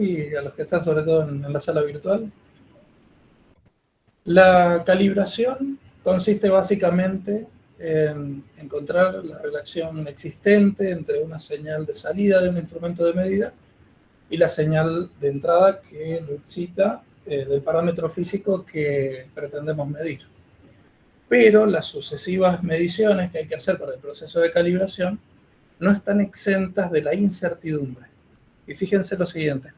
y a los que están sobre todo en la sala virtual. La calibración consiste básicamente en encontrar la relación existente entre una señal de salida de un instrumento de medida y la señal de entrada que lo excita del parámetro físico que pretendemos medir. Pero las sucesivas mediciones que hay que hacer para el proceso de calibración no están exentas de la incertidumbre. Y fíjense lo siguiente.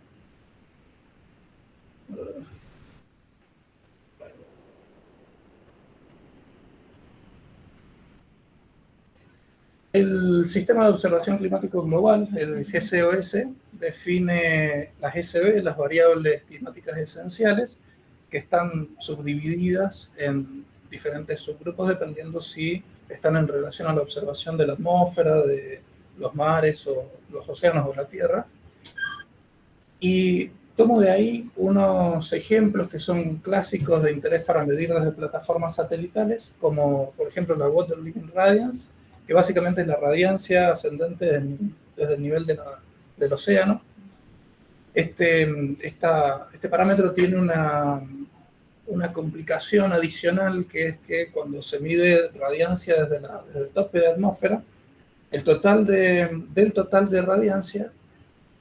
El Sistema de Observación Climático Global, el GCOS, define las SB, las variables climáticas esenciales, que están subdivididas en diferentes subgrupos dependiendo si están en relación a la observación de la atmósfera, de los mares o los océanos o la Tierra. Y tomo de ahí unos ejemplos que son clásicos de interés para medir desde plataformas satelitales, como por ejemplo la Water Living Radiance, que básicamente es la radiancia ascendente desde el nivel del océano. Este parámetro tiene una complicación adicional, que es que cuando se mide radiancia desde el tope de atmósfera, del total de radiancia,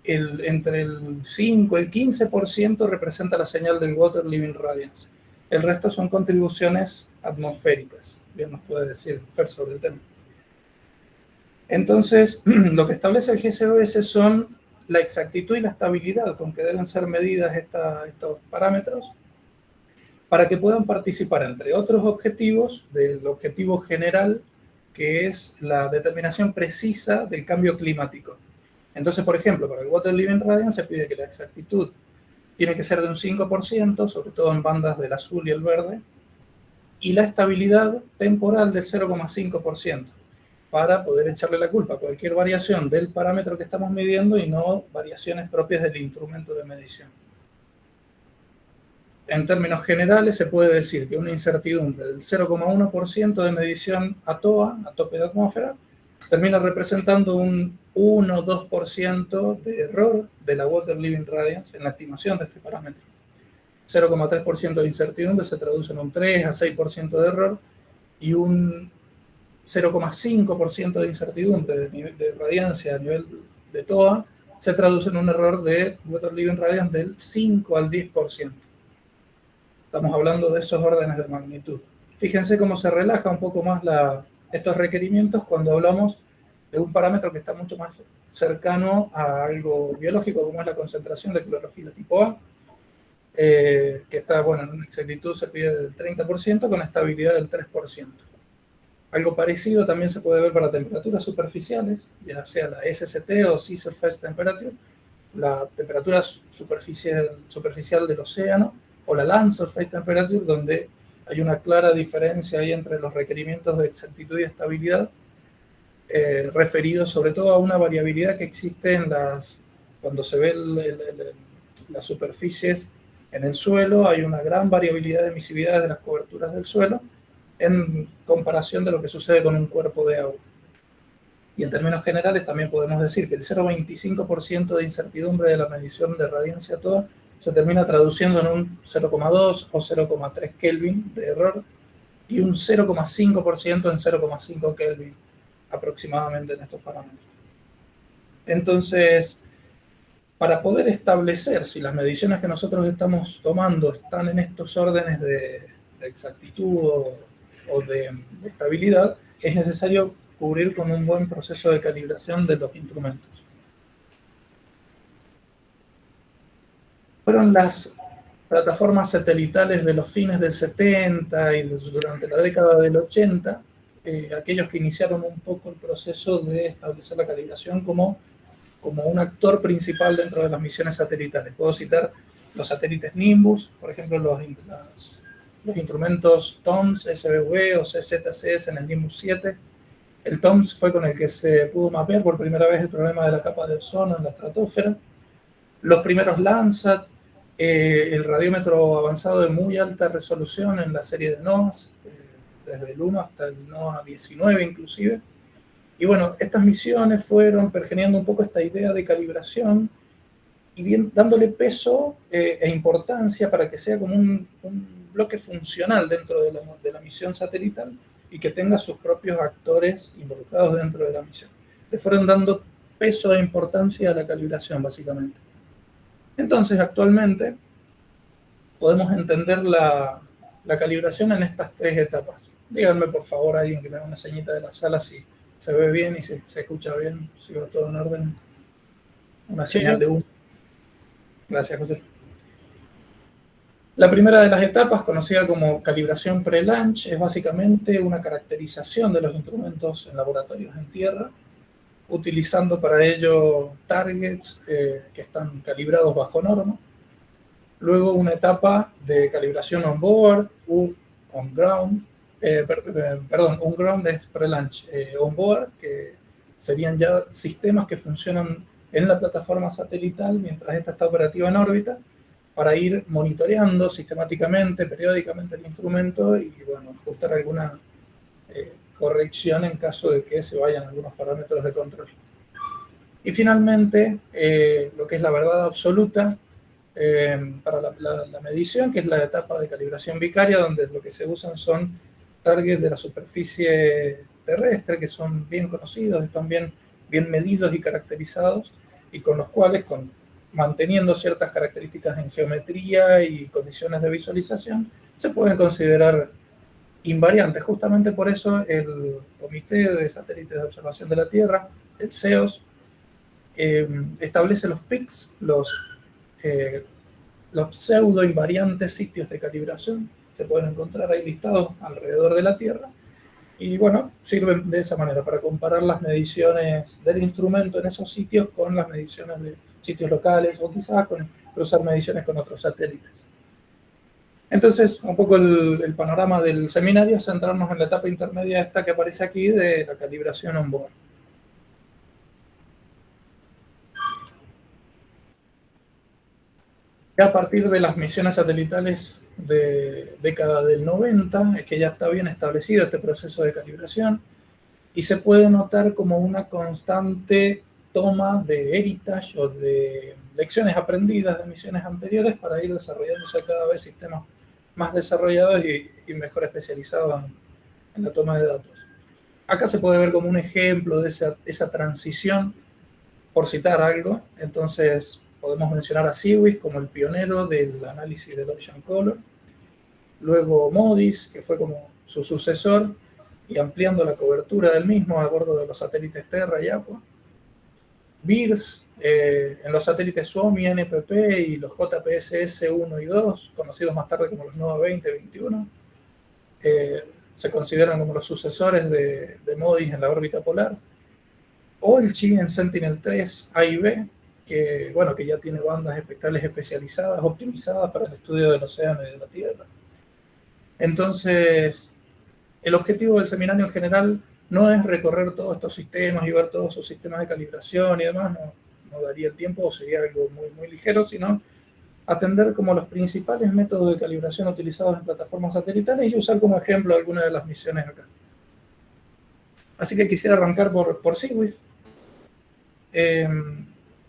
entre el 5 y el 15% representa la señal del Water Living Radiance. El resto son contribuciones atmosféricas. Bien nos puede decir Fer sobre el tema. Entonces, lo que establece el GCOS son la exactitud y la estabilidad con que deben ser medidas estos parámetros para que puedan participar, entre otros objetivos, del objetivo general, que es la determinación precisa del cambio climático. Entonces, por ejemplo, para el Water Living Radiance se pide que la exactitud tiene que ser de un 5%, sobre todo en bandas del azul y el verde, y la estabilidad temporal del 0,5%, para poder echarle la culpa a cualquier variación del parámetro que estamos midiendo y no variaciones propias del instrumento de medición. En términos generales, se puede decir que una incertidumbre del 0,1% de medición a TOA, a tope de atmósfera, termina representando un 1 o 2% de error de la Water Living Radiance en la estimación de este parámetro. 0,3% de incertidumbre se traduce en un 3 a 6% de error, y un 0,5% de incertidumbre de radiancia a nivel de TOA se traduce en un error de Water Living Radiance del 5 al 10%. Estamos hablando de esos órdenes de magnitud. Fíjense cómo se relaja un poco más estos requerimientos cuando hablamos de un parámetro que está mucho más cercano a algo biológico, como es la concentración de clorofila tipo A, que está, bueno, en una exactitud se pide del 30% con estabilidad del 3%. Algo parecido también se puede ver para temperaturas superficiales, ya sea la SST o Sea Surface Temperature, la temperatura superficial del océano, o la Land Surface Temperature, donde hay una clara diferencia ahí entre los requerimientos de exactitud y estabilidad, referidos sobre todo a una variabilidad que existe cuando se ve las superficies en el suelo. Hay una gran variabilidad de emisividad de las coberturas del suelo en comparación de lo que sucede con un cuerpo de agua. Y en términos generales también podemos decir que el 0,25% de incertidumbre de la medición de radiancia TOA se termina traduciendo en un 0,2 o 0,3 Kelvin de error, y un 0,5% en 0,5 Kelvin aproximadamente en estos parámetros. Entonces, para poder establecer si las mediciones que nosotros estamos tomando están en estos órdenes de exactitud o de estabilidad, es necesario cubrir con un buen proceso de calibración de los instrumentos. Fueron las plataformas satelitales de los fines del 70 y durante la década del 80, aquellos que iniciaron un poco el proceso de establecer la calibración como un actor principal dentro de las misiones satelitales. Puedo citar los satélites Nimbus, por ejemplo, los instrumentos TOMS, SBV o CZCS en el Nimbus 7. El TOMS fue con el que se pudo mapear por primera vez el problema de la capa de ozono en la estratosfera. Los primeros Landsat, el radiómetro avanzado de muy alta resolución en la serie de NOAAs, desde el 1 hasta el NOAA 19 inclusive. Y bueno, estas misiones fueron pergeneando un poco esta idea de calibración y dándole peso e importancia para que sea como un bloque funcional dentro de la misión satelital y que tenga sus propios actores involucrados dentro de la misión. Le fueron dando peso e importancia a la calibración, básicamente. Entonces, actualmente, podemos entender la calibración en estas 3 etapas. Díganme, por favor, a alguien que me haga una señita de la sala si se ve bien y se escucha bien, si va todo en orden. Una señal de 1. Gracias, José. La primera de las etapas, conocida como calibración pre-launch, es básicamente una caracterización de los instrumentos en laboratorios en tierra, utilizando para ello targets que están calibrados bajo norma. Luego una etapa de calibración on-board u on-ground. On-ground es pre-launch. On-board, que serían ya sistemas que funcionan en la plataforma satelital mientras esta está operativa en órbita, para ir monitoreando sistemáticamente, periódicamente el instrumento y, bueno, ajustar alguna corrección en caso de que se vayan algunos parámetros de control. Y finalmente, lo que es la verdad absoluta para la medición, que es la etapa de calibración vicaria, donde lo que se usan son targets de la superficie terrestre, que son bien conocidos, están bien medidos y caracterizados, y con los cuales, manteniendo ciertas características en geometría y condiciones de visualización, se pueden considerar invariantes. Justamente por eso el Comité de Satélites de Observación de la Tierra, el CEOS, establece los PICs, los pseudo invariantes sitios de calibración. Se pueden encontrar ahí listados alrededor de la Tierra. Y bueno, sirven de esa manera para comparar las mediciones del instrumento en esos sitios con las mediciones de sitios locales o quizás cruzar mediciones con otros satélites. Entonces, un poco el panorama del seminario es centrarnos en la etapa intermedia esta que aparece aquí de la calibración on-board. Ya a partir de las misiones satelitales de década del 90 es que ya está bien establecido este proceso de calibración y se puede notar como una constante toma de heritage o de lecciones aprendidas de misiones anteriores para ir desarrollándose cada vez sistemas más desarrollados y mejor especializados en la toma de datos. Acá se puede ver como un ejemplo de esa transición, por citar algo. Entonces podemos mencionar a SeaWiz como el pionero del análisis del Ocean Color, luego MODIS, que fue como su sucesor, y ampliando la cobertura del mismo a bordo de los satélites Terra y Aqua. VIRS, en los satélites SWAMI, NPP y los JPSS 1 y 2, conocidos más tarde como los NOAA 20 y 21, se consideran como los sucesores de MODIS en la órbita polar. OLCI en Sentinel-3 A y B, que ya tiene bandas espectrales especializadas, optimizadas para el estudio del océano y de la Tierra. Entonces, el objetivo del seminario en general no es recorrer todos estos sistemas y ver todos sus sistemas de calibración y demás, no daría el tiempo o sería algo muy, muy ligero, sino atender como los principales métodos de calibración utilizados en plataformas satelitales y usar como ejemplo algunas de las misiones acá. Así que quisiera arrancar por SeaWiz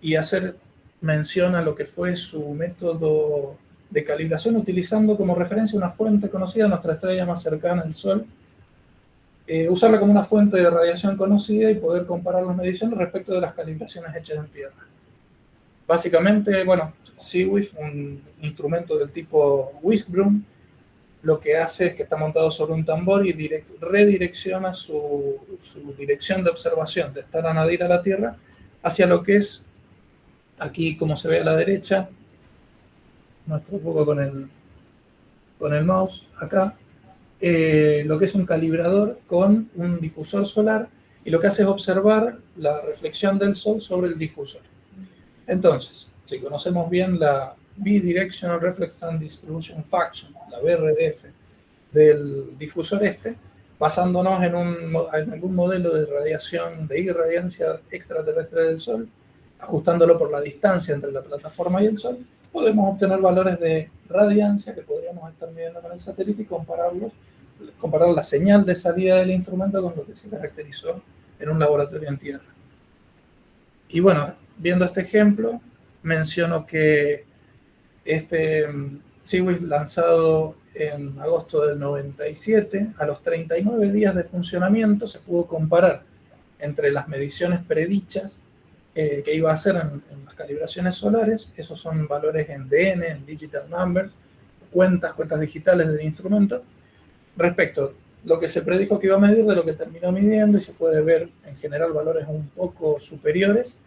y hacer mención a lo que fue su método de calibración, utilizando como referencia una fuente conocida, nuestra estrella más cercana, el Sol, usarla como una fuente de radiación conocida y poder comparar las mediciones respecto de las calibraciones hechas en Tierra. Básicamente, SeaWiz, un instrumento del tipo Whiskbroom, lo que hace es que está montado sobre un tambor y redirecciona su dirección de observación, de estar a nadir a la Tierra, hacia lo que es, aquí como se ve a la derecha, muestro un poco con el mouse, acá, lo que es un calibrador con un difusor solar, y lo que hace es observar la reflexión del Sol sobre el difusor. Entonces, si conocemos bien la Bidirectional Reflectance Distribution Function, la BRDF, del difusor basándonos en algún modelo de radiación, de irradiancia extraterrestre del Sol, ajustándolo por la distancia entre la plataforma y el Sol, podemos obtener valores de radiancia que podríamos estar midiendo con el satélite y comparar la señal de salida del instrumento con lo que se caracterizó en un laboratorio en Tierra. Y bueno, viendo este ejemplo, menciono que este SEAWIND, lanzado en agosto del 97, a los 39 días de funcionamiento se pudo comparar entre las mediciones predichas que iba a hacer en las calibraciones solares. Esos son valores en DN, en Digital Numbers, cuentas digitales del instrumento, respecto a lo que se predijo que iba a medir de lo que terminó midiendo, y se puede ver en general valores un poco superiores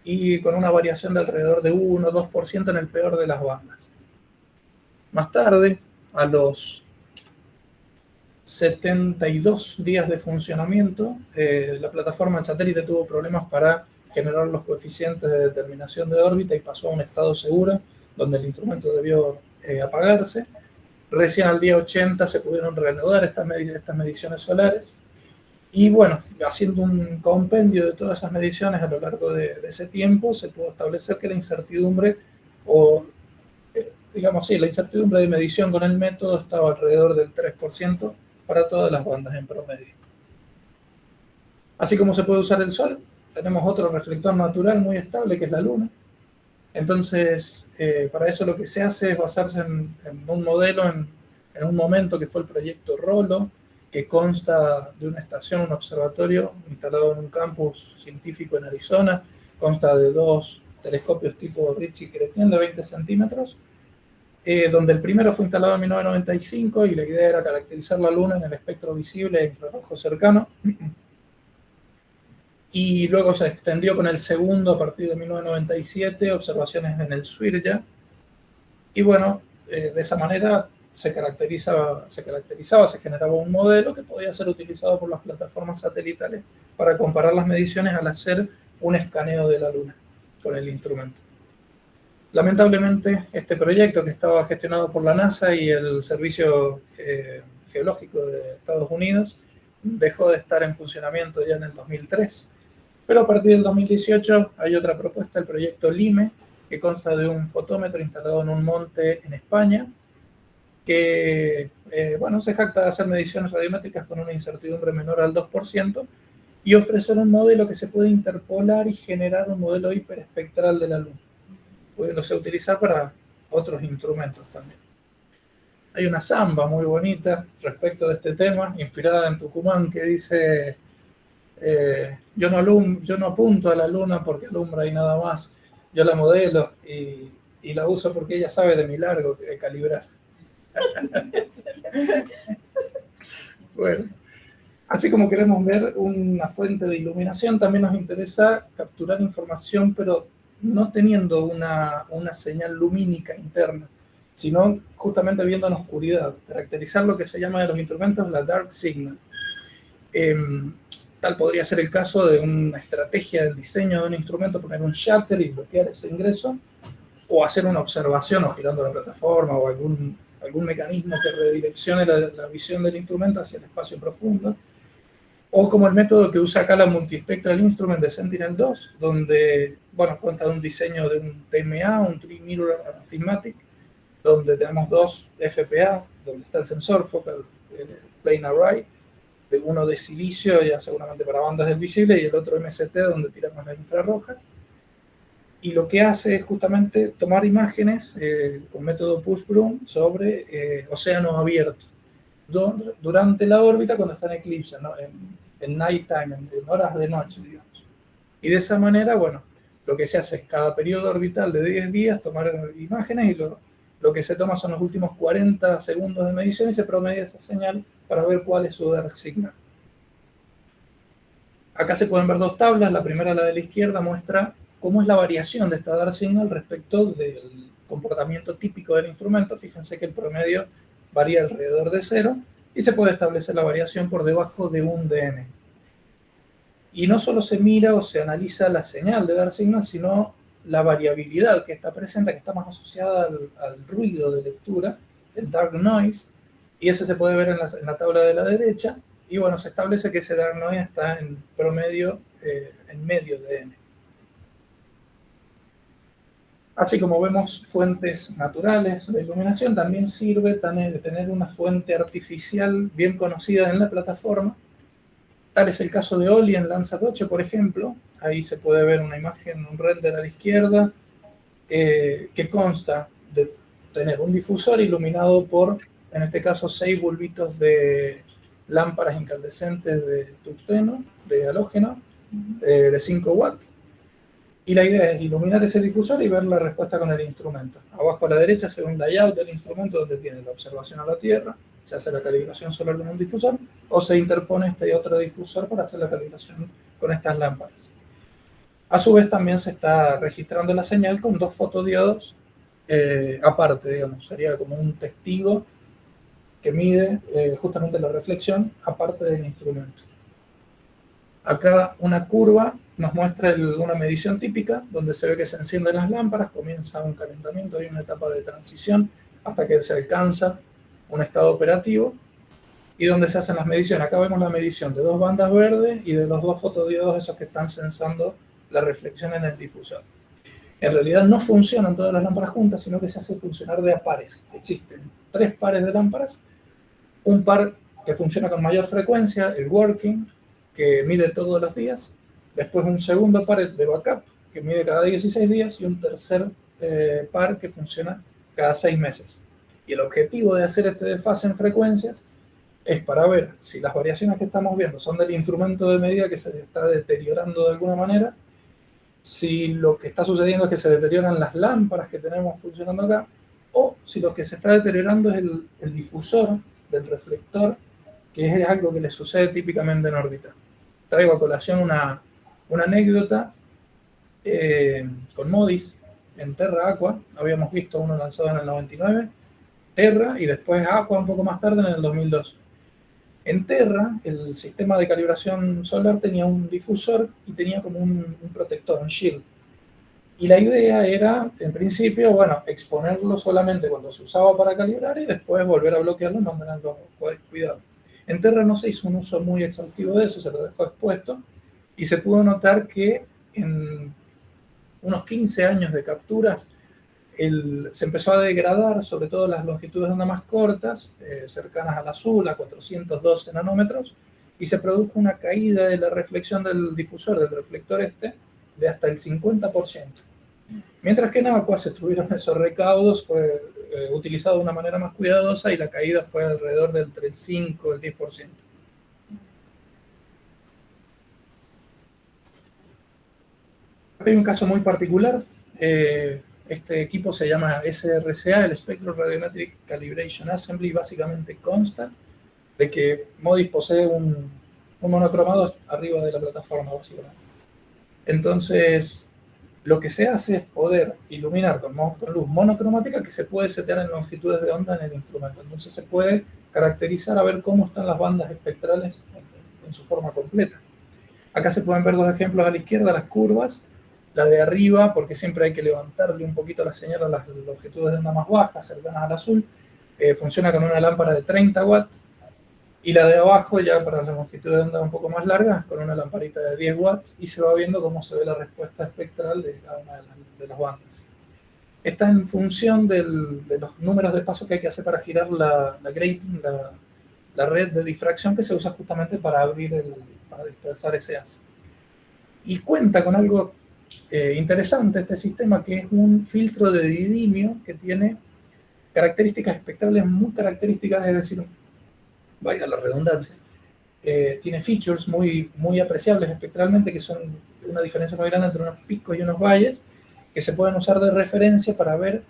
y con una variación de alrededor de 1 o 2% en el peor de las bandas. Más tarde, a los 72 días de funcionamiento, la plataforma del satélite tuvo problemas para generar los coeficientes de determinación de órbita y pasó a un estado seguro, donde el instrumento debió apagarse. Recién al día 80 se pudieron reanudar estas mediciones solares. Y bueno, haciendo un compendio de todas esas mediciones a lo largo de ese tiempo, se pudo establecer que la incertidumbre, o digamos sí, la incertidumbre de medición con el método estaba alrededor del 3% para todas las bandas en promedio. Así como se puede usar el Sol, tenemos otro reflector natural muy estable, que es la Luna. Entonces, para eso lo que se hace es basarse en un modelo, en un momento que fue el proyecto Rollo, que consta de una estación, un observatorio instalado en un campus científico en Arizona, consta de 2 telescopios tipo Ritchie Chrétien de 20 centímetros, donde el primero fue instalado en 1995 y la idea era caracterizar la Luna en el espectro visible e infrarrojo cercano. Y luego se extendió con el segundo a partir de 1997, observaciones en el Svirja. Y bueno, de esa manera se generaba un modelo que podía ser utilizado por las plataformas satelitales para comparar las mediciones al hacer un escaneo de la Luna con el instrumento. Lamentablemente, este proyecto, que estaba gestionado por la NASA y el Servicio Geológico de Estados Unidos, dejó de estar en funcionamiento ya en el 2003. Pero a partir del 2018 hay otra propuesta, el proyecto LIME, que consta de un fotómetro instalado en un monte en España, que bueno, se jacta de hacer mediciones radiométricas con una incertidumbre menor al 2% y ofrecer un modelo que se puede interpolar y generar un modelo hiperespectral de la Luna, pudiéndose utilizar para otros instrumentos también. Hay una samba muy bonita respecto de este tema, inspirada en Tucumán, que dice: yo no apunto a la Luna porque alumbra y nada más, yo la modelo y la uso porque ella sabe de mi largo calibrar. Bueno, así como queremos ver una fuente de iluminación, también nos interesa capturar información, pero no teniendo una señal lumínica interna, sino justamente viendo en oscuridad, caracterizar lo que se llama de los instrumentos la dark signal. Tal podría ser el caso de una estrategia del diseño de un instrumento, poner un shutter y bloquear ese ingreso, o hacer una observación o girando la plataforma o algún mecanismo que redireccione la visión del instrumento hacia el espacio profundo, o como el método que usa acá la Multispectral Instrument de Sentinel-2, donde, bueno, cuenta de un diseño de un TMA, un Tree Mirror Arithmetic, donde tenemos 2 FPA, donde está el sensor, Focal Plane Array, de uno de silicio, ya seguramente para bandas del visible, y el otro MST, donde tiramos las infrarrojas. Y lo que hace es justamente tomar imágenes con método push-broom sobre océano abierto durante la órbita cuando está en eclipse, ¿no? en nighttime, en horas de noche, digamos. Y de esa manera, bueno, lo que se hace es cada periodo orbital de 10 días tomar imágenes, y lo que se toma son los últimos 40 segundos de medición y se promedia esa señal para ver cuál es su dark signal. Acá se pueden ver 2 tablas. La primera, la de la izquierda, muestra cómo es la variación de esta dark signal respecto del comportamiento típico del instrumento. Fíjense que el promedio varía alrededor de 0 y se puede establecer la variación por debajo de 1 dN. Y no solo se mira o se analiza la señal de dark signal, sino la variabilidad que está presente, que está más asociada al ruido de lectura, el dark noise, y ese se puede ver en la tabla de la derecha. Y bueno, se establece que ese dark noise está en promedio en medio dN. Así como vemos fuentes naturales de iluminación, también sirve tener una fuente artificial bien conocida en la plataforma. Tal es el caso de Oli en Landsat 8, por ejemplo. Ahí se puede ver una imagen, un render a la izquierda, que consta de tener un difusor iluminado por, en este caso, 6 bulbitos de lámparas incandescentes de tungsteno, de halógeno, de 5 watts. Y la idea es iluminar ese difusor y ver la respuesta con el instrumento. Abajo a la derecha se ve un layout del instrumento donde tiene la observación a la Tierra, se hace la calibración solar con un difusor, o se interpone este otro difusor para hacer la calibración con estas lámparas. A su vez también se está registrando la señal con 2 fotodiodos aparte, digamos, sería como un testigo que mide justamente la reflexión aparte del instrumento. Acá una curva nos muestra una medición típica donde se ve que se encienden las lámparas, comienza un calentamiento, hay una etapa de transición hasta que se alcanza un estado operativo y donde se hacen las mediciones. Acá vemos la medición de 2 bandas verdes y de los 2 fotodiodos esos que están sensando la reflexión en el difusor. En realidad no funcionan todas las lámparas juntas, sino que se hace funcionar de a pares. Existen 3 pares de lámparas, un par que funciona con mayor frecuencia, el working, que mide todos los días, después un segundo par de backup, que mide cada 16 días, y un tercer par que funciona cada 6 meses. Y el objetivo de hacer este desfase en frecuencias es para ver si las variaciones que estamos viendo son del instrumento de medida que se está deteriorando de alguna manera, si lo que está sucediendo es que se deterioran las lámparas que tenemos funcionando acá, o si lo que se está deteriorando es el difusor del reflector, que es algo que le sucede típicamente en órbita. Traigo a colación una anécdota con MODIS en Terra Aqua. Habíamos visto uno lanzado en el 99, Terra, y después Aqua un poco más tarde en el 2002. En Terra, el sistema de calibración solar tenía un difusor y tenía como un protector, un shield. Y la idea era, en principio, bueno, exponerlo solamente cuando se usaba para calibrar y después volver a bloquearlo y mantenerlo cuidado. En Terra no se hizo un uso muy exhaustivo de eso, se lo dejó expuesto y se pudo notar que en unos 15 años de capturas se empezó a degradar, sobre todo las longitudes de onda más cortas, cercanas al azul, a 412 nanómetros, y se produjo una caída de la reflexión del difusor, del reflector de hasta el 50%. Mientras que en Aqua se tuvieron esos recaudos, fue utilizado de una manera más cuidadosa y la caída fue alrededor del 5 al 10%. Acá hay un caso muy particular. Este equipo se llama SRCA, el Spectral Radiometric Calibration Assembly. Básicamente consta de que MODIS posee un monocromador arriba de la plataforma, básicamente. Entonces, lo que se hace es poder iluminar con luz monocromática que se puede setear en longitudes de onda en el instrumento. Entonces se puede caracterizar a ver cómo están las bandas espectrales en su forma completa. Acá se pueden ver 2 ejemplos a la izquierda, las curvas. La de arriba, porque siempre hay que levantarle un poquito la señal a las longitudes de onda más bajas, cercanas al azul, funciona con una lámpara de 30 watts. Y la de abajo, ya para las longitudes de onda un poco más largas, con una lamparita de 10 watts, y se va viendo cómo se ve la respuesta espectral de cada una de las bandas. Está en función de los números de pasos que hay que hacer para girar la grating, la red de difracción que se usa justamente para para dispersar ese haz. Y cuenta con algo interesante este sistema, que es un filtro de didimio que tiene características espectrales muy características, es decir, vaya la redundancia, tiene features muy apreciables espectralmente, que son una diferencia muy grande entre unos picos y unos valles, que se pueden usar de referencia para ver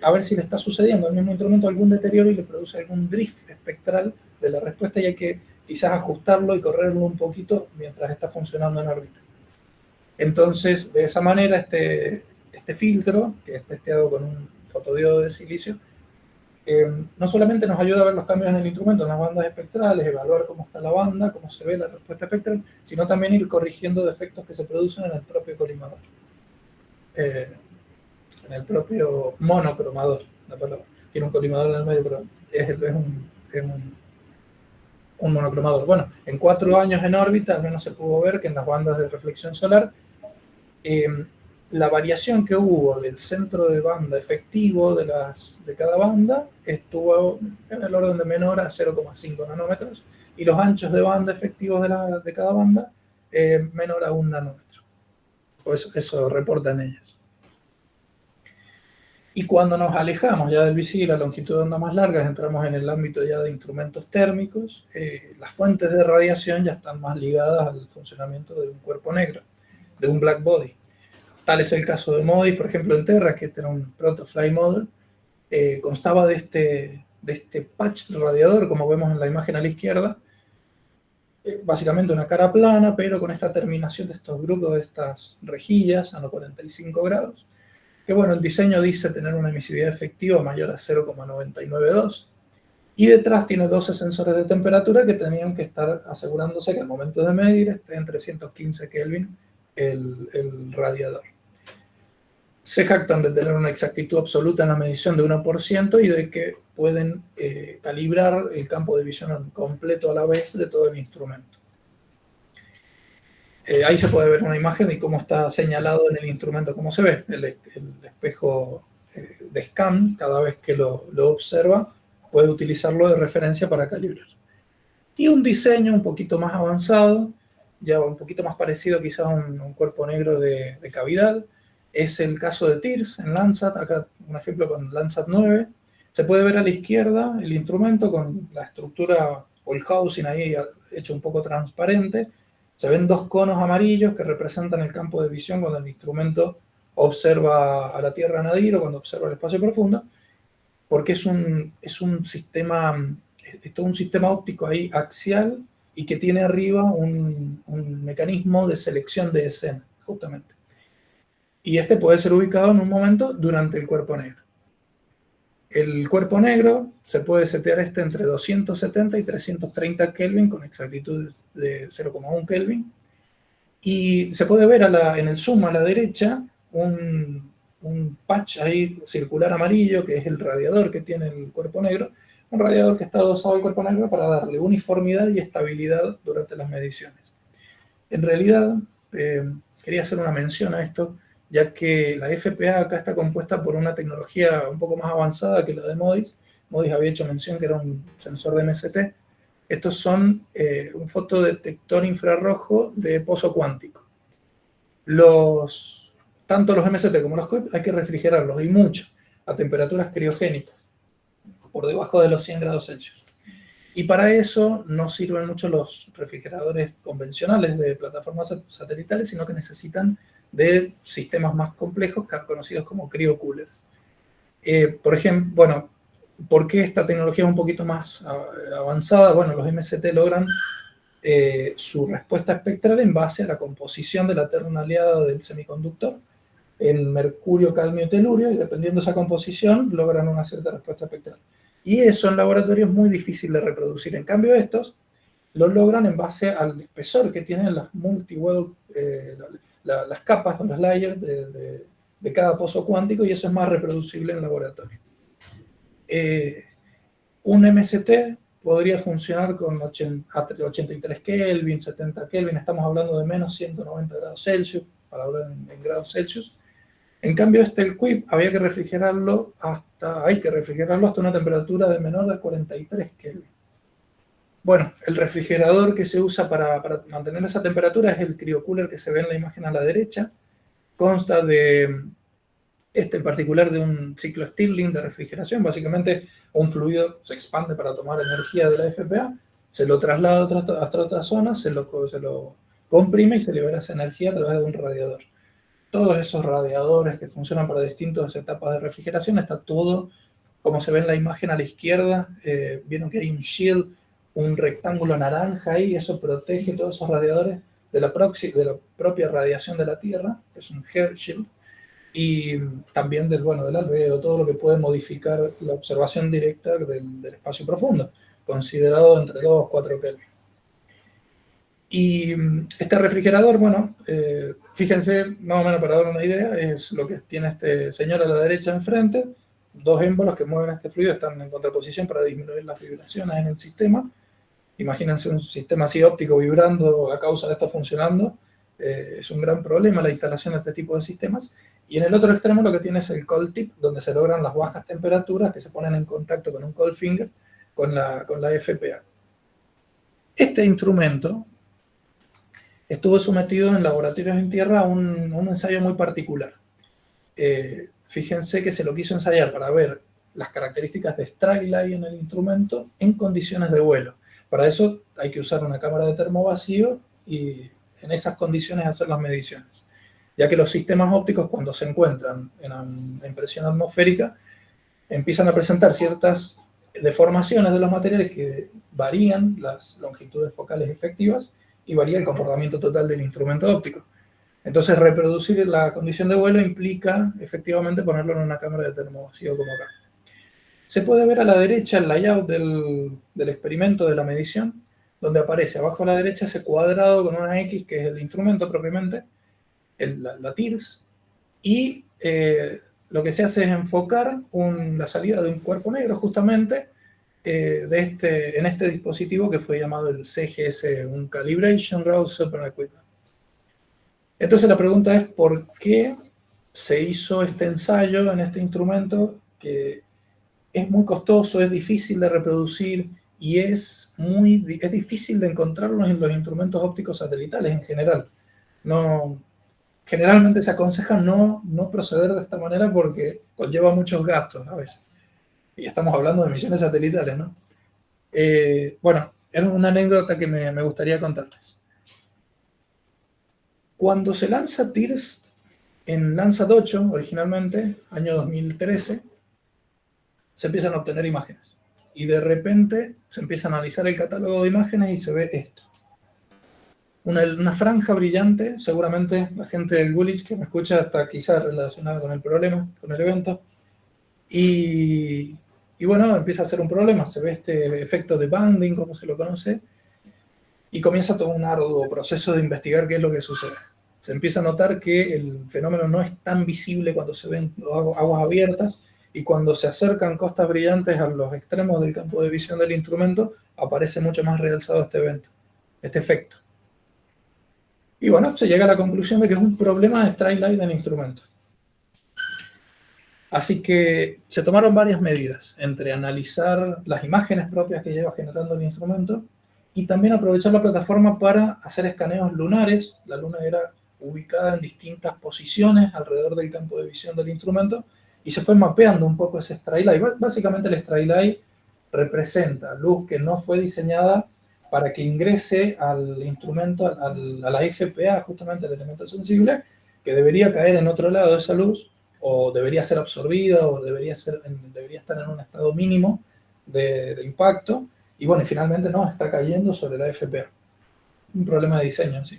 a ver si le está sucediendo al mismo instrumento algún deterioro y le produce algún drift espectral de la respuesta, y hay que quizás ajustarlo y correrlo un poquito mientras está funcionando en órbita. Entonces, de esa manera, este filtro, que es testeado con un fotodiodo de silicio, no solamente nos ayuda a ver los cambios en el instrumento, en las bandas espectrales, evaluar cómo está la banda, cómo se ve la respuesta espectral, sino también ir corrigiendo defectos que se producen en el propio colimador, en el propio monocromador, la palabra. Tiene un colimador en el medio, pero es un monocromador. Bueno, en 4 años en órbita, al menos se pudo ver que en las bandas de reflexión solar, la variación que hubo del centro de banda efectivo de cada banda estuvo en el orden de menor a 0,5 nanómetros, y los anchos de banda efectivos de cada banda menor a 1 nanómetro. O eso reportan ellas. Y cuando nos alejamos ya del VC, la longitud de onda más largas, entramos en el ámbito ya de instrumentos térmicos, las fuentes de radiación ya están más ligadas al funcionamiento de un cuerpo negro, de un black body. Tal es el caso de MODIS, por ejemplo, en Terra, que este era un Protofly Model, constaba de este patch radiador, como vemos en la imagen a la izquierda, básicamente una cara plana, pero con esta terminación de estos grupos, de estas rejillas a los 45 grados, que bueno, el diseño dice tener una emisividad efectiva mayor a 0,992, y detrás tiene 12 sensores de temperatura que tenían que estar asegurándose que al momento de medir esté en 315 Kelvin el radiador. Se jactan de tener una exactitud absoluta en la medición de 1% y de que pueden calibrar el campo de visión completo a la vez de todo el instrumento. Ahí se puede ver una imagen de cómo está señalado en el instrumento, cómo se ve el espejo de scan. Cada vez que lo observa, puede utilizarlo de referencia para calibrar. Y un diseño un poquito más avanzado, ya un poquito más parecido quizás a un cuerpo negro de cavidad, es el caso de TIRS en Landsat. Acá un ejemplo con Landsat 9. Se puede ver a la izquierda el instrumento con la estructura o el housing ahí hecho un poco transparente. Se ven dos conos amarillos que representan el campo de visión cuando el instrumento observa a la Tierra nadir o cuando observa el espacio profundo, porque es un sistema, es todo un sistema óptico ahí axial y que tiene arriba un mecanismo de selección de escena, justamente. Y este puede ser ubicado en un momento durante el cuerpo negro. El cuerpo negro se puede setear entre 270 y 330 Kelvin con exactitud de 0,1 Kelvin. Y se puede ver en el zoom a la derecha un patch ahí circular amarillo, que es el radiador que tiene el cuerpo negro. Un radiador que está adosado al cuerpo negro para darle uniformidad y estabilidad durante las mediciones. En realidad, quería hacer una mención a esto, ya que la FPA acá está compuesta por una tecnología un poco más avanzada que la de MODIS. MODIS había hecho mención que era un sensor de MST. Estos son un fotodetector infrarrojo de pozo cuántico. Tanto los MST como los COIP hay que refrigerarlos, y mucho, a temperaturas criogénicas, por debajo de los 100 grados Celsius. Y para eso no sirven mucho los refrigeradores convencionales de plataformas satelitales, sino que necesitan de sistemas más complejos, conocidos como cryocoolers. Por ejemplo, bueno, ¿por qué esta tecnología es un poquito más avanzada? Bueno, los MST logran su respuesta espectral en base a la composición de la terna aliada del semiconductor en mercurio, cadmio y telurio, y dependiendo de esa composición logran una cierta respuesta espectral. Y eso en laboratorio es muy difícil de reproducir. En cambio, estos lo logran en base al espesor que tienen las multi-well, las capas o las layers de cada pozo cuántico, y eso es más reproducible en laboratorio. Un MST podría funcionar con 83 Kelvin, 70 Kelvin, estamos hablando de menos 190 grados Celsius, para hablar en grados Celsius. En cambio, el QUIP hay que refrigerarlo hasta una temperatura de menor de 43 Kelvin. Bueno, el refrigerador que se usa para mantener esa temperatura es el cryocooler que se ve en la imagen a la derecha. Consta de, en particular, de un ciclo Stirling de refrigeración. Básicamente, un fluido se expande para tomar energía de la FPA, se lo traslada hasta otra zona, se lo comprime y se libera esa energía a través de un radiador. Todos esos radiadores que funcionan para distintas etapas de refrigeración, está todo, como se ve en la imagen a la izquierda, vieron que hay un shield, un rectángulo naranja ahí, y eso protege todos esos radiadores de la propia radiación de la Tierra, que es un hair shield, y también del albedo, todo lo que puede modificar la observación directa del espacio profundo, considerado entre 2 y 4 Kelvin. Y este refrigerador, fíjense, más o menos para dar una idea, es lo que tiene este señor a la derecha enfrente. Dos émbolos que mueven este fluido están en contraposición para disminuir las vibraciones en el sistema. Imagínense un sistema así óptico vibrando a causa de esto funcionando. Es un gran problema la instalación de este tipo de sistemas. Y en el otro extremo lo que tiene es el cold tip, donde se logran las bajas temperaturas que se ponen en contacto con un cold finger con la FPA. Este instrumento estuvo sometido en laboratorios en tierra a un ensayo muy particular. fíjense que se lo quiso ensayar para ver las características de Strike-Lie en el instrumento en condiciones de vuelo. Para eso hay que usar una cámara de termovacío y en esas condiciones hacer las mediciones, ya que los sistemas ópticos, cuando se encuentran en presión atmosférica, empiezan a presentar ciertas deformaciones de los materiales que varían las longitudes focales efectivas y varía el comportamiento total del instrumento óptico. Entonces, reproducir la condición de vuelo implica efectivamente ponerlo en una cámara de termovacío como acá. Se puede ver a la derecha el layout del experimento de la medición, donde aparece abajo a la derecha ese cuadrado con una X, que es el instrumento propiamente, la TIRS, y lo que se hace es enfocar la salida de un cuerpo negro justamente en este dispositivo que fue llamado el CGS, un Calibration Raw Super Equipment. Entonces la pregunta es, ¿por qué se hizo este ensayo en este instrumento que es muy costoso, es difícil de reproducir y es difícil de encontrarlo en los instrumentos ópticos satelitales en general? Generalmente se aconseja no proceder de esta manera porque conlleva muchos gastos a veces. Y estamos hablando de misiones satelitales, ¿no? Bueno, es una anécdota que me gustaría contarles. Cuando se lanza TIRS en Landsat 8, originalmente, año 2013, se empiezan a obtener imágenes. Y de repente se empieza a analizar el catálogo de imágenes y se ve esto. Una franja brillante, seguramente la gente del Gulich que me escucha está quizás relacionada con el problema, con el evento. Y bueno, empieza a ser un problema. Se ve este efecto de banding, como se lo conoce, y comienza todo un arduo proceso de investigar qué es lo que sucede. Se empieza a notar que el fenómeno no es tan visible cuando se ven aguas abiertas, y cuando se acercan costas brillantes a los extremos del campo de visión del instrumento, aparece mucho más realzado este evento, este efecto. Y bueno, se llega a la conclusión de que es un problema de Strike-Lie del instrumento. Así que se tomaron varias medidas, entre analizar las imágenes propias que lleva generando el instrumento y también aprovechar la plataforma para hacer escaneos lunares. La luna era ubicada en distintas posiciones alrededor del campo de visión del instrumento y se fue mapeando un poco ese Strike-Lie. Básicamente el Strike-Lie representa luz que no fue diseñada para que ingrese al instrumento, a la FPA, justamente el elemento sensible, que debería caer en otro lado de esa luz, o debería ser absorbida, o debería estar en un estado mínimo de impacto, y bueno, y finalmente no, está cayendo sobre la FPA. Un problema de diseño, sí.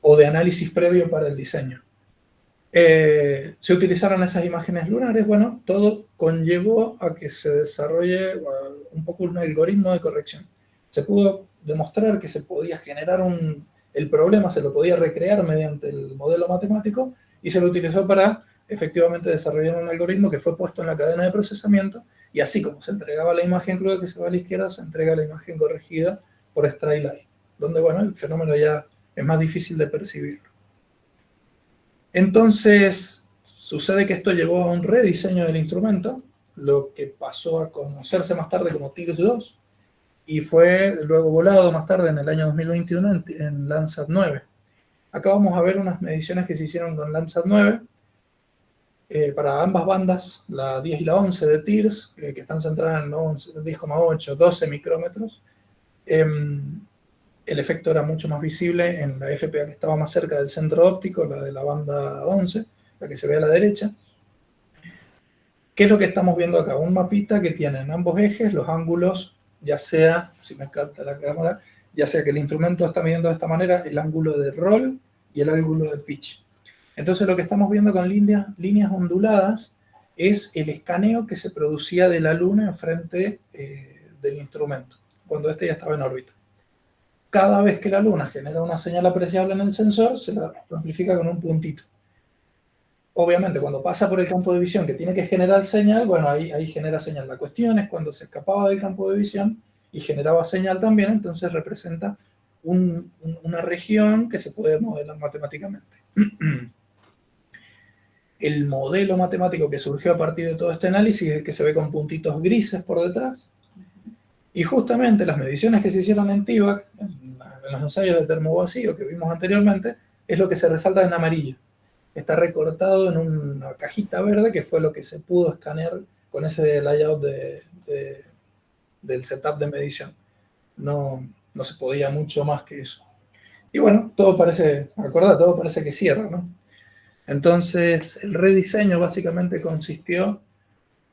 O de análisis previo para el diseño. Se utilizaron esas imágenes lunares, bueno, todo conllevó a que se desarrolle un poco un algoritmo de corrección. Se pudo demostrar que se podía generar el problema, se lo podía recrear mediante el modelo matemático, y se lo utilizó para efectivamente desarrollar un algoritmo que fue puesto en la cadena de procesamiento, y así como se entregaba la imagen cruda que se va a la izquierda, se entrega la imagen corregida por Strike-Lie, donde bueno, el fenómeno ya es más difícil de percibirlo. Entonces, sucede que esto llevó a un rediseño del instrumento, lo que pasó a conocerse más tarde como TIRS-2, y fue luego volado más tarde en el año 2021 en Landsat 9. Acá vamos a ver unas mediciones que se hicieron con Landsat 9 para ambas bandas, la 10 y la 11 de TIRS, que están centradas en 10,8, 12 micrómetros. El efecto era mucho más visible en la FPA que estaba más cerca del centro óptico, la de la banda 11, la que se ve a la derecha. ¿Qué es lo que estamos viendo acá? Un mapita que tiene en ambos ejes los ángulos, ya sea, si me capta la cámara, ya sea que el instrumento está midiendo de esta manera el ángulo de roll y el ángulo de pitch. Entonces lo que estamos viendo con líneas onduladas es el escaneo que se producía de la luna enfrente del instrumento, cuando este ya estaba en órbita. Cada vez que la luna genera una señal apreciable en el sensor, se la amplifica con un puntito. Obviamente, cuando pasa por el campo de visión que tiene que generar señal, bueno, ahí genera señal. La cuestión es cuando se escapaba del campo de visión y generaba señal también, entonces representa una región que se puede modelar matemáticamente. El modelo matemático que surgió a partir de todo este análisis es el que se ve con puntitos grises por detrás. Y justamente las mediciones que se hicieron en TIVAC, en los ensayos de termovacío que vimos anteriormente, es lo que se resalta en amarillo. está recortado en una cajita verde, que fue lo que se pudo escanear con ese layout del setup de medición. No se podía mucho más que eso. Y bueno, todo parece que cierra, ¿no? Entonces, el rediseño básicamente consistió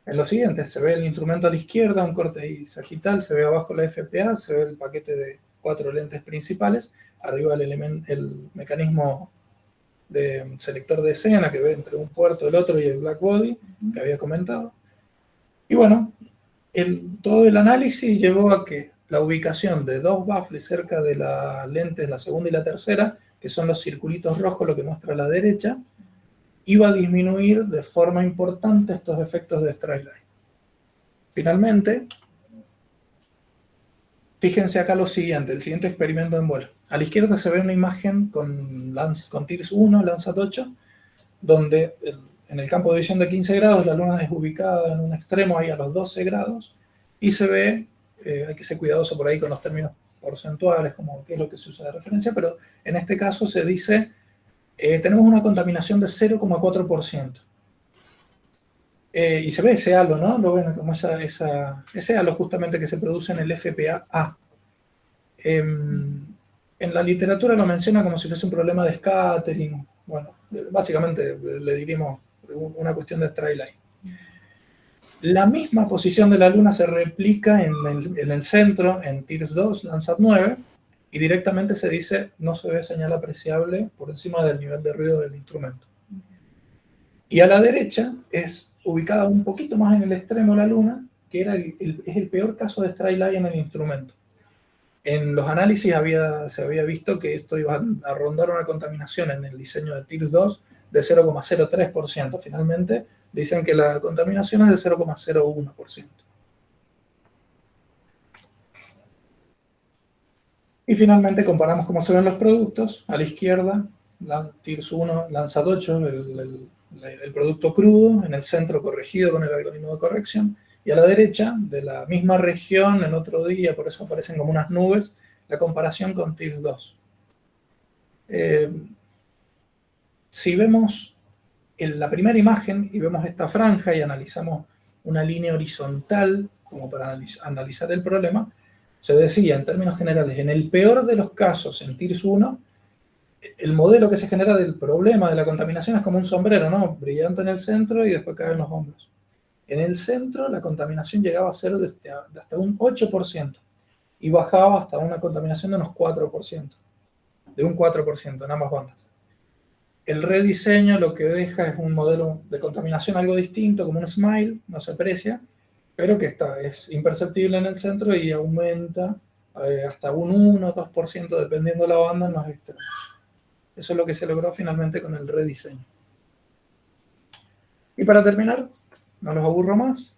en lo siguiente: se ve el instrumento a la izquierda, un corte ahí sagital, se ve abajo la FPA, se ve el paquete de 4 lentes principales, arriba el mecanismo de selector de escena que ve entre un puerto, el otro y el black body que había comentado. Y bueno, todo el análisis llevó a que la ubicación de 2 baffles cerca de las lentes, la segunda y la tercera, que son los circulitos rojos, lo que muestra a la derecha, iba a disminuir de forma importante estos efectos de strike line. Finalmente, fíjense acá lo siguiente, el siguiente experimento en vuelo. A la izquierda se ve una imagen con TIRS 1, Landsat 8, donde en el campo de visión de 15 grados la luna es ubicada en un extremo ahí a los 12 grados y se ve, hay que ser cuidadoso por ahí con los términos porcentuales, como qué es lo que se usa de referencia, pero en este caso se dice, tenemos una contaminación de 0,4%. Y se ve ese halo, ¿no? Lo ven como ese halo justamente que se produce en el FPA-A. En la literatura lo menciona como si fuese un problema de scattering. Bueno, básicamente le diríamos una cuestión de strike line. La misma posición de la Luna se replica en el centro, en TIRS 2, Landsat 9, y directamente se dice no se ve señal apreciable por encima del nivel de ruido del instrumento. Y a la derecha es ubicada un poquito más en el extremo la Luna, que es el peor caso de strike line en el instrumento. En los análisis se había visto que esto iba a rondar una contaminación en el diseño de TIRS 2 de 0,03%. Finalmente dicen que la contaminación es de 0,01%. Y finalmente comparamos cómo se ven los productos. A la izquierda, TIRS 1, Landsat 8, el producto crudo, en el centro corregido con el algoritmo de corrección, y a la derecha, de la misma región, en otro día, por eso aparecen como unas nubes, la comparación con TIRS 2. Si vemos la primera imagen y vemos esta franja y analizamos una línea horizontal como para analizar el problema, se decía en términos generales, en el peor de los casos en TIRS 1, el modelo que se genera del problema de la contaminación es como un sombrero, ¿no? Brillante en el centro y después cae en los hombros. En el centro la contaminación llegaba a ser de hasta un 8% y bajaba hasta una contaminación de unos 4%, de un 4% en ambas bandas. El rediseño lo que deja es un modelo de contaminación algo distinto, como un smile, no se aprecia, pero que es imperceptible en el centro y aumenta hasta un 1 o 2% dependiendo de la banda en los extremos. Eso es lo que se logró finalmente con el rediseño. Y para terminar, no los aburro más,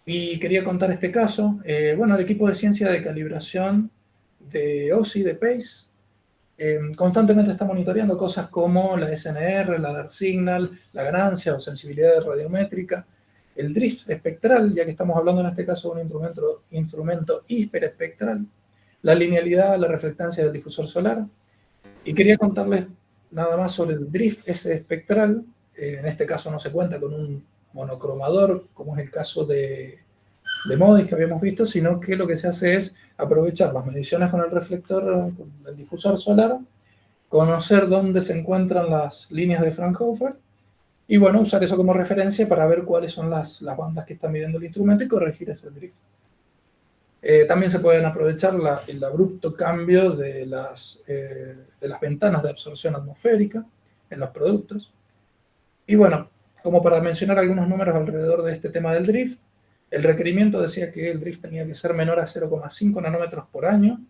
y quería contar este caso. Bueno, el equipo de ciencia de calibración de OSI, de PACE, constantemente está monitoreando cosas como la SNR, la Dark Signal, la ganancia o sensibilidad radiométrica, el drift espectral, ya que estamos hablando en este caso de un instrumento hiperespectral, la linealidad, la reflectancia del difusor solar. Y quería contarles nada más sobre el drift ese espectral. En este caso no se cuenta con un monocromador, como es el caso de MODIS que habíamos visto, sino que lo que se hace es aprovechar las mediciones con el reflector, con el difusor solar, conocer dónde se encuentran las líneas de Fraunhofer y bueno, usar eso como referencia para ver cuáles son las bandas que está midiendo el instrumento y corregir ese drift. También se pueden aprovechar el abrupto cambio de las ventanas de absorción atmosférica en los productos. Y bueno, como para mencionar algunos números alrededor de este tema del drift, el requerimiento decía que el drift tenía que ser menor a 0,5 nanómetros por año.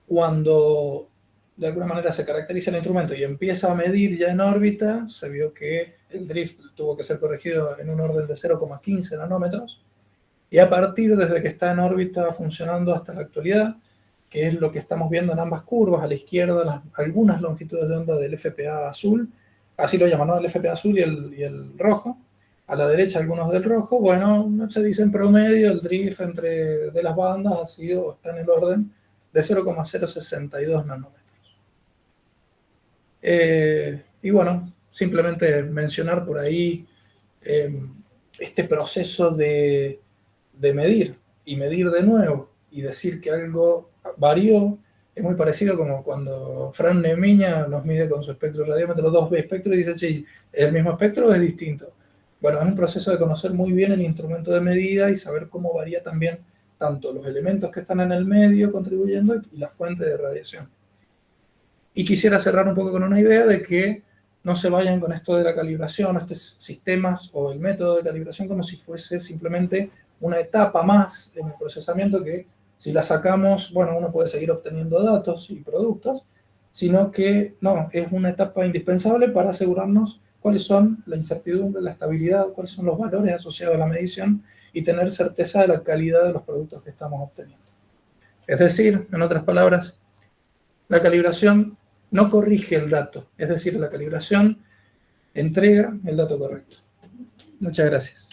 Cuando de alguna manera se caracteriza el instrumento y empieza a medir ya en órbita, se vio que el drift tuvo que ser corregido en un orden de 0,15 nanómetros. Y a partir desde que está en órbita funcionando hasta la actualidad, que es lo que estamos viendo en ambas curvas, a la izquierda algunas longitudes de onda del FPA azul, así lo llaman, ¿no? El FPA azul y el rojo, a la derecha algunos del rojo. Bueno, se dice en promedio el drift de las bandas está en el orden de 0,062 nanómetros. Y bueno, simplemente mencionar por ahí este proceso de medir y medir de nuevo y decir que algo varió, es muy parecido como cuando Fran Nemiña nos mide con su espectroradiómetro 2B espectro y dice, che, ¿es el mismo espectro o es distinto? Bueno, es un proceso de conocer muy bien el instrumento de medida y saber cómo varía también tanto los elementos que están en el medio contribuyendo y la fuente de radiación. Y quisiera cerrar un poco con una idea de que no se vayan con esto de la calibración, estos sistemas o el método de calibración como si fuese simplemente una etapa más en el procesamiento que si la sacamos, bueno, uno puede seguir obteniendo datos y productos, sino que no, es una etapa indispensable para asegurarnos cuáles son la incertidumbre, la estabilidad, cuáles son los valores asociados a la medición y tener certeza de la calidad de los productos que estamos obteniendo. Es decir, en otras palabras, la calibración no corrige el dato, es decir, la calibración entrega el dato correcto. Muchas gracias.